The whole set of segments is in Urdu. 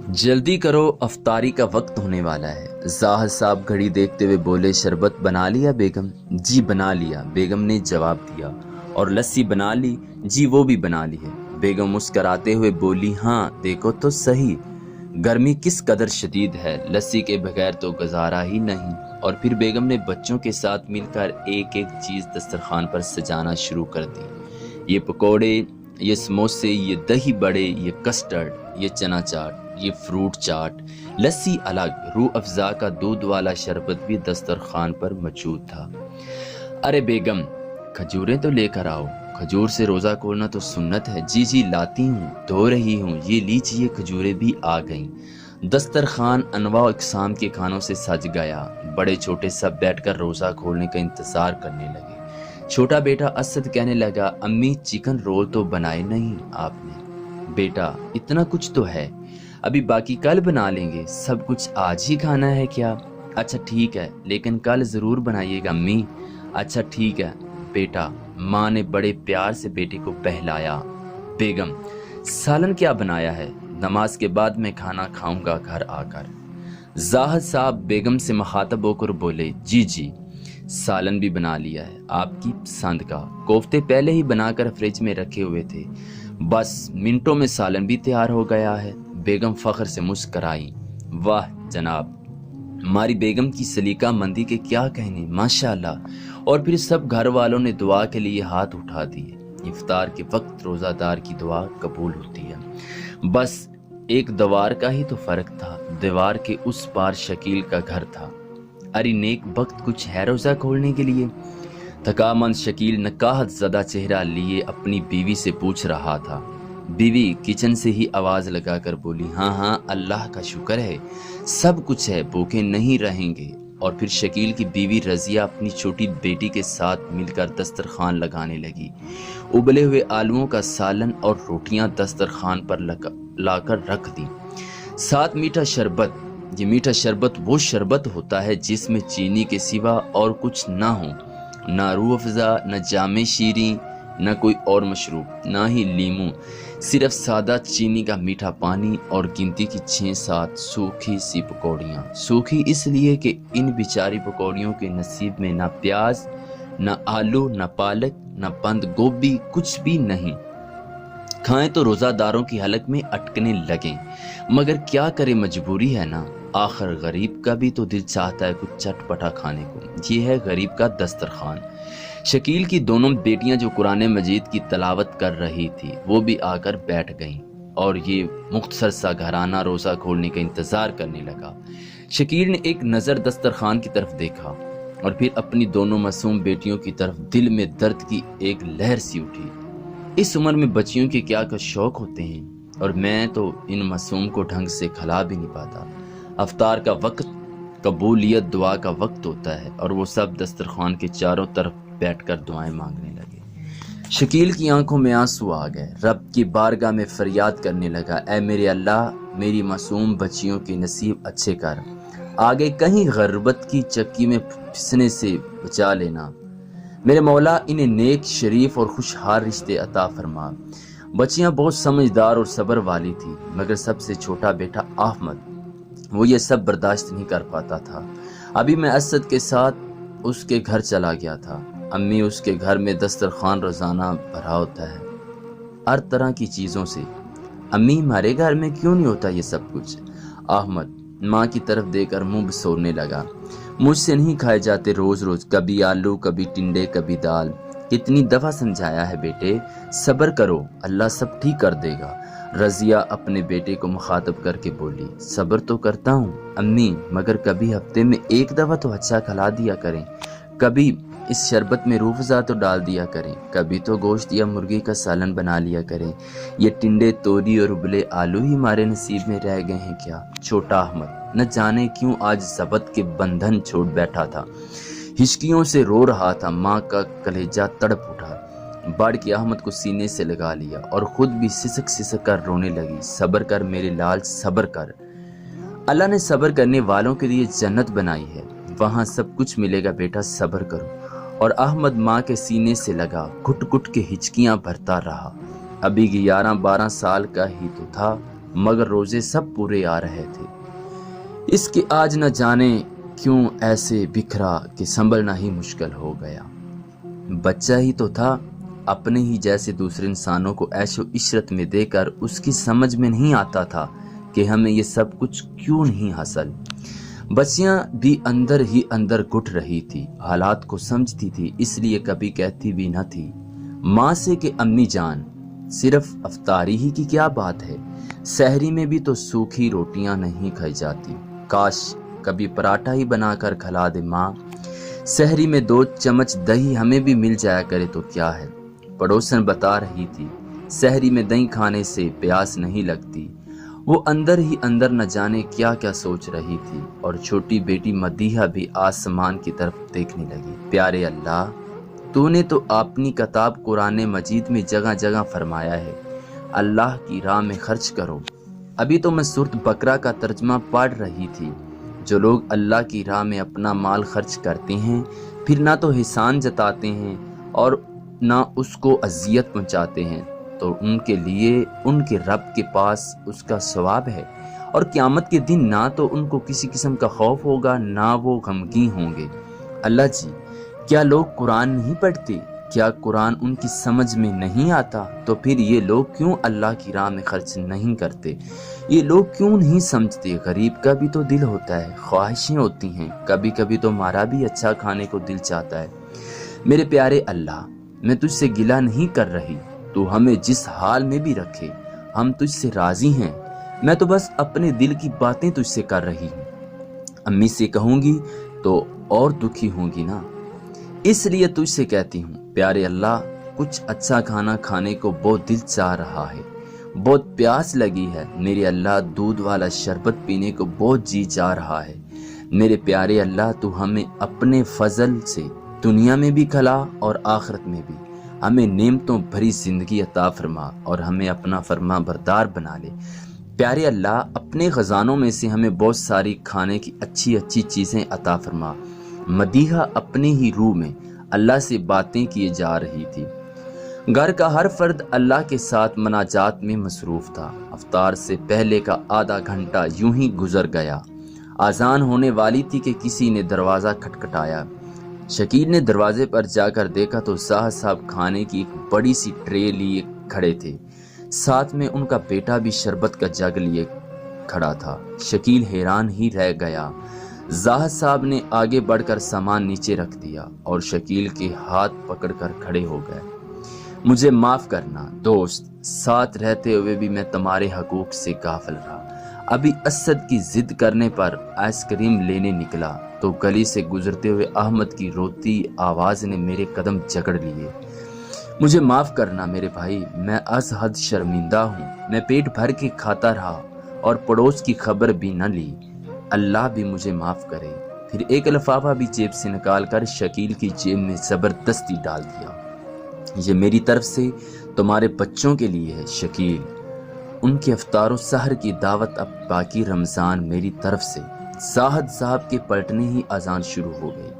جلدی کرو، افطاری کا وقت ہونے والا ہے۔ زاہد صاحب گھڑی دیکھتے ہوئے بولے، شربت بنا لیا بیگم؟ جی بنا لیا، بیگم نے جواب دیا۔ اور لسی بنا لی؟ جی وہ بھی بنا لی ہے۔ بیگم مسکراتے ہوئے بولی، ہاں دیکھو تو صحیح گرمی کس قدر شدید ہے، لسی کے بغیر تو گزارا ہی نہیں۔ اور پھر بیگم نے بچوں کے ساتھ مل کر ایک ایک چیز دسترخوان پر سجانا شروع کر دی۔ یہ پکوڑے، یہ سموسے، یہ دہی بڑے، یہ کسٹرڈ، یہ چنا چاٹ، یہ فروٹ چاٹ، لسی الگ، روح افزا کا دودھ والا شربت بھی دسترخوان پر موجود تھا۔ ارے بیگم، کھجوریں تو لے کر آؤ، کھجور سے روزہ کھولنا تو سنت ہے۔ جی جی لاتی ہوں، دھو رہی ہوں، یہ لیجیے کھجوریں بھی آ گئیں۔ دسترخوان انواع و اقسام کے کھانوں سے سج گیا۔ بڑے چھوٹے سب بیٹھ کر روزہ کھولنے کا انتظار کرنے لگے۔ چھوٹا بیٹا اسد کہنے لگا، امی چکن رول تو بنائے نہیں آپ نے؟ بیٹا اتنا کچھ تو ہے، ابھی باقی کل بنا لیں گے، سب کچھ آج ہی کھانا ہے کیا؟ اچھا ٹھیک ہے، لیکن کل ضرور بنائیے گا امی۔ اچھا ٹھیک ہے بیٹا، ماں نے بڑے پیار سے بیٹے کو بہلایا۔ بیگم، سالن کیا بنایا ہے؟ نماز کے بعد میں کھانا کھاؤں گا گھر آ کر۔ زاہد صاحب بیگم سے مخاطب ہو کر بولے، جی جی سالن بھی بنا لیا ہے، آپ کی پسند کا، کوفتے پہلے ہی بنا کر فریج میں رکھے ہوئے تھے، بس منٹوں میں سالن بھی تیار ہو گیا ہے۔ بیگم فخر سے مسکرائی، واہ جناب، ہماری بیگم کی سلیقہ مندی کے کیا کہنے، ماشاءاللہ۔ اور پھر سب گھر والوں نے دعا کے لیے ہاتھ اٹھا دیے۔ افطار کے وقت روزہ دار کی دعا قبول ہوتی ہے۔ بس ایک دیوار کا ہی تو فرق تھا، دیوار کے اس پار شکیل کا گھر تھا۔ ارے نیک وقت کچھ ہے روزہ کھولنے کے لیے؟ تھکا مند شکیل نکاہت زدہ چہرہ لیے اپنی بیوی سے پوچھ رہا تھا۔ بیوی کچن سے ہی آواز لگا کر بولی، ہاں ہاں اللہ کا شکر ہے، سب کچھ ہے، بھوکے نہیں رہیں گے۔ اور پھر شکیل کی بیوی رضیہ اپنی چھوٹی بیٹی کے ساتھ مل کر دسترخوان لگانے لگی۔ ابلے ہوئے آلووں کا سالن اور روٹیاں دسترخوان پر لا کر رکھ دی، ساتھ میٹھا شربت۔ یہ میٹھا شربت وہ شربت ہوتا ہے جس میں چینی کے سوا اور کچھ نہ ہو، نہ روح افزا، نہ جام شیریں، نہ کوئی اور مشروب، نہ ہی لیموں، صرف سادہ چینی کا میٹھا پانی اور گنتی کی 6-7 سوکھی سی پکوڑیاں۔ سوکھی اس لیے کہ ان بیچاری پکوڑیوں کے نصیب میں نہ پیاز، نہ آلو، نہ پالک، نہ بند گوبھی، کچھ بھی نہیں۔ کھائیں تو روزہ داروں کی حلق میں اٹکنے لگیں، مگر کیا کرے، مجبوری ہے نا، آخر غریب کا بھی تو دل چاہتا ہے کچھ چٹ پٹا کھانے کو۔ یہ ہے غریب کا دسترخوان۔ شکیل کی دونوں بیٹیاں جو قرآن مجید کی تلاوت کر رہی تھی وہ بھی آ کر بیٹھ گئیں، اور یہ مختصر سا گھرانہ روزہ کھولنے کا انتظار کرنے لگا۔ شکیل نے ایک نظر دسترخوان کی طرف دیکھا اور پھر اپنی دونوں معصوم بیٹیوں کی طرف، دل میں درد کی ایک لہر سی اٹھی۔ اس عمر میں بچیوں کے کیا کچھ شوق ہوتے ہیں، اور میں تو ان معصوم کو ڈھنگ سے کھلا بھی نہیں پاتا۔ افطار کا وقت قبولیت دعا کا وقت ہوتا ہے، اور وہ سب دسترخوان کے چاروں طرف بیٹھ کر دعائیں مانگنے لگے۔ شکیل کی آنکھوں میں آنسو آ گئے، رب کی بارگاہ میں فریاد کرنے لگا، اے میرے اللہ، میری معصوم بچیوں کے نصیب اچھے کر، آگے کہیں غربت کی چکی میں پھنسنے سے بچا لینا۔ میرے مولا انہیں نیک، شریف اور خوشحال رشتے عطا فرما۔ بچیاں بہت سمجھدار اور صبر والی تھی، مگر سب سے چھوٹا بیٹا احمد، وہ یہ سب برداشت نہیں کر پاتا تھا۔ ابھی میں اسد کے ساتھ اس کے گھر چلا گیا تھا۔ امی اس کے گھر میں دسترخوان روزانہ بھرا ہوتا ہے ہر طرح کی چیزوں سے۔ امی ہمارے گھر میں کیوں نہیں ہوتا یہ سب کچھ؟ احمد ماں کی طرف دے کر منہ بسورنے لگا، مجھ سے نہیں کھائے جاتے روز روز، کبھی آلو، کبھی ٹنڈے، کبھی دال۔ کتنی دفعہ سمجھایا ہے بیٹے، صبر کرو، اللہ سب ٹھیک کر دے گا۔ رضیہ اپنے بیٹے کو مخاطب کر کے بولی، صبر تو کرتا ہوں امی، مگر کبھی ہفتے میں ایک دفعہ تو اچھا کھلا دیا کریں، کبھی اس شربت میں روح افزا تو ڈال دیا کریں، کبھی تو گوشت یا مرغی کا سالن بنا لیا کریں۔ یہ ٹنڈے، توری اور ابلے آلو ہی ہمارے نصیب میں رہ گئے ہیں کیا؟ چھوٹا احمد نہ جانے کیوں آج ضبط کے بندھن چھوڑ بیٹھا تھا، ہچکیوں سے رو رہا تھا۔ ماں کا کلیجہ تڑپ اٹھا، بڑھ کے احمد کو سینے سے لگا لیا اور خود بھی سسک سسک کر رونے لگی۔ صبر کر میرے لال، صبر کر، اللہ نے صبر کرنے والوں کے لیے جنت بنائی ہے، وہاں سب کچھ ملے گا بیٹا، صبر کرو۔ اور احمد ماں کے سینے سے لگا، گھٹ گھٹ کے ہچکیاں بھرتا رہا۔ ابھی 11-12 سال کا ہی تو تھا، مگر روزے سب پورے آ رہے تھے۔ اس کے آج نہ جانے کیوں ایسے بکھرا کہ سنبھلنا ہی مشکل ہو گیا۔ بچہ ہی تو تھا، اپنے ہی جیسے دوسرے انسانوں کو عیش و عشرت میں دے کر اس کی سمجھ میں نہیں آتا تھا کہ ہمیں یہ سب کچھ کیوں نہیں حاصل۔ بچیاں بھی اندر ہی اندر گھٹ رہی تھی، حالات کو سمجھتی تھی، اس لیے کبھی کہتی بھی نہ تھی ماں سے کہ امی جان صرف افطاری ہی کی کیا بات ہے، سحری میں بھی تو سوکھی روٹیاں نہیں کھائی جاتی، کاش کبھی پراٹھا ہی بنا کر کھلا دے ماں، سحری میں 2 چمچ دہی ہمیں بھی مل جایا کرے تو کیا ہے۔ پڑوسن بتا رہی تھی سحری میں دہی کھانے سے پیاس نہیں لگتی۔ وہ اندر ہی اندر نہ جانے کیا کیا سوچ رہی تھی، اور چھوٹی بیٹی مدیحہ بھی آسمان کی طرف دیکھنے لگی۔ پیارے اللہ، تو نے تو اپنی کتاب قرآن مجید میں جگہ جگہ فرمایا ہے اللہ کی راہ میں خرچ کرو۔ ابھی تو میں سورۃ بقرہ کا ترجمہ پڑھ رہی تھی۔ جو لوگ اللہ کی راہ میں اپنا مال خرچ کرتے ہیں، پھر نہ تو احسان جتاتے ہیں اور نہ اس کو اذیت پہنچاتے ہیں، تو ان کے لیے ان کے رب کے پاس اس کا ثواب ہے، اور قیامت کے دن نہ تو ان کو کسی قسم کا خوف ہوگا، نہ وہ غمگین ہوں گے۔ اللہ جی، کیا لوگ قرآن نہیں پڑھتے؟ کیا قرآن ان کی سمجھ میں نہیں آتا؟ تو پھر یہ لوگ کیوں اللہ کی راہ میں خرچ نہیں کرتے؟ یہ لوگ کیوں نہیں سمجھتے غریب کا بھی تو دل ہوتا ہے، خواہشیں ہوتی ہیں، کبھی کبھی تو ہمارا بھی اچھا کھانے کو دل چاہتا ہے۔ میرے پیارے اللہ، میں تجھ سے گلہ نہیں کر رہی، تو ہمیں جس حال میں بھی رکھے ہم تجھ سے راضی ہیں، میں تو بس اپنے دل کی باتیں تجھ سے کر رہی ہوں۔ امی سے کہوں گی تو اور دکھی ہوں گی نا، اس لیے تجھ سے کہتی ہوں پیارے اللہ، کچھ اچھا کھانا کھانے کو بہت دل چاہ رہا ہے، بہت پیاس لگی ہے میرے اللہ، دودھ والا شربت پینے کو بہت جی چاہ رہا ہے۔ میرے پیارے اللہ، تو ہمیں اپنے فضل سے دنیا میں بھی کھلا اور آخرت میں بھی، ہمیں نعمتوں بھری زندگی عطا فرما اور ہمیں اپنا فرما بردار بنا لے۔ پیارے اللہ، اپنے خزانوں میں سے ہمیں بہت ساری کھانے کی اچھی اچھی چیزیں عطا فرما۔ مدیحہ اپنے ہی روح میں اللہ سے باتیں کیے جا رہی تھی۔ گھر کا ہر فرد اللہ کے ساتھ مناجات میں مصروف تھا۔ افطار سے پہلے کا آدھا گھنٹہ یوں ہی گزر گیا۔ اذان ہونے والی تھی کہ کسی نے دروازہ کھٹکھٹایا۔ شکیل نے دروازے پر جا کر دیکھا تو زاہد صاحب کھانے کی ایک بڑی سی ٹرے لیے کھڑے تھے، ساتھ میں ان کا بیٹا بھی شربت کا جگ لیے کھڑا تھا۔ شکیل حیران ہی رہ گیا۔ زاہد صاحب نے آگے بڑھ کر سامان نیچے رکھ دیا اور شکیل کے ہاتھ پکڑ کر کھڑے ہو گئے۔ مجھے معاف کرنا دوست، ساتھ رہتے ہوئے بھی میں تمہارے حقوق سے غافل رہا۔ ابھی اسد کی ضد کرنے پر آئس کریم لینے نکلا تو گلی سے گزرتے ہوئے احمد کی روتی آواز نے میرے قدم جکڑ لیے۔ مجھے معاف کرنا میرے بھائی، میں از حد شرمندہ ہوں، میں پیٹ بھر کے کھاتا رہا اور پڑوس کی خبر بھی نہ لی، اللہ بھی مجھے معاف کرے۔ پھر ایک لفافہ بھی جیب سے نکال کر شکیل کی جیب میں زبردستی ڈال دیا۔ یہ میری طرف سے تمہارے بچوں کے لیے ہے شکیل، ان کے افطار و سحر کی دعوت، اب باقی رمضان میری طرف سے۔ زاہد صاحب کے پلٹنے ہی اذان شروع ہو گئی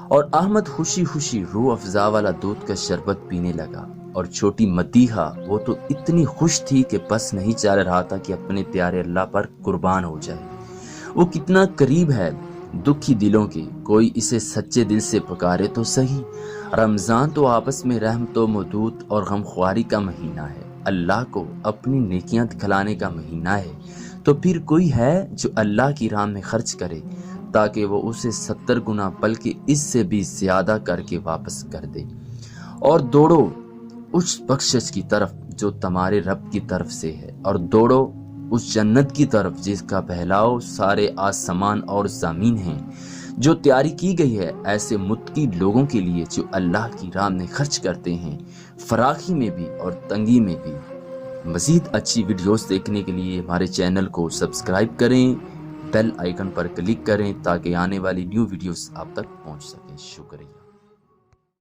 اور احمد خوشی خوشی روح افزا والا دودھ کا شربت پینے لگا، اور چھوٹی مدیحہ وہ تو اتنی خوش تھی کہ بس نہیں چل رہا تھا کہ اپنے پیارے اللہ پر قربان ہو جائے۔ وہ کتنا قریب ہے دکھی دلوں کے، کوئی اسے سچے دل سے پکارے تو صحیح۔ رمضان تو آپس میں رحمت و مودود اور غمخواری کا مہینہ ہے، اللہ کو اپنی نیکیاں دکھلانے کا مہینہ ہے، تو پھر کوئی ہے جو اللہ کی راہ میں خرچ کرے تاکہ وہ اسے 70 گنا بلکہ اس سے بھی زیادہ کر کے واپس کر دے۔ اور دوڑو اس بخشش کی طرف جو تمہارے رب کی طرف سے ہے، اور دوڑو اس جنت کی طرف جس کا پھیلاؤ سارے آسمان اور زمین ہیں، جو تیاری کی گئی ہے ایسے متقی لوگوں کے لیے جو اللہ کی راہ میں خرچ کرتے ہیں، فراخی میں بھی اور تنگی میں بھی۔ مزید اچھی ویڈیوز دیکھنے کے لیے ہمارے چینل کو سبسکرائب کریں، بیل آئیکن پر کلک کریں تاکہ آنے والی نیو ویڈیوز آپ تک پہنچ سکیں۔ شکریہ۔